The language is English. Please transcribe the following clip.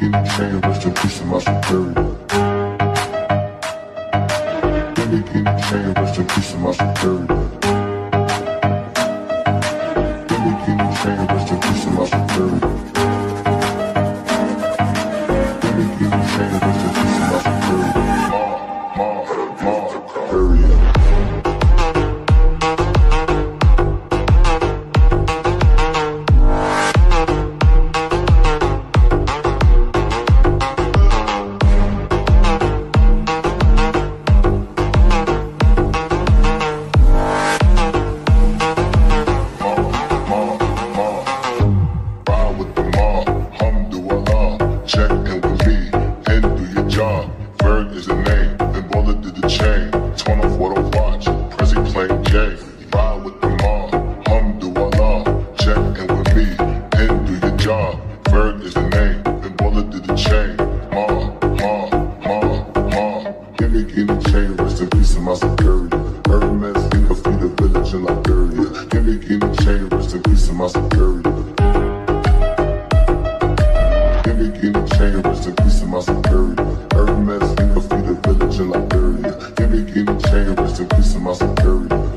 Guinea chain, rest in peace to my superior. Give me Guinea chain, rest in peace to my superior. Give me Guinea chain, rest in peace to my superior. Give me Guinea chain, rest in peace to my superior. Superior. Hermes, think of the village in Liberia. Give me Guinea chain, rest in peace to my superior.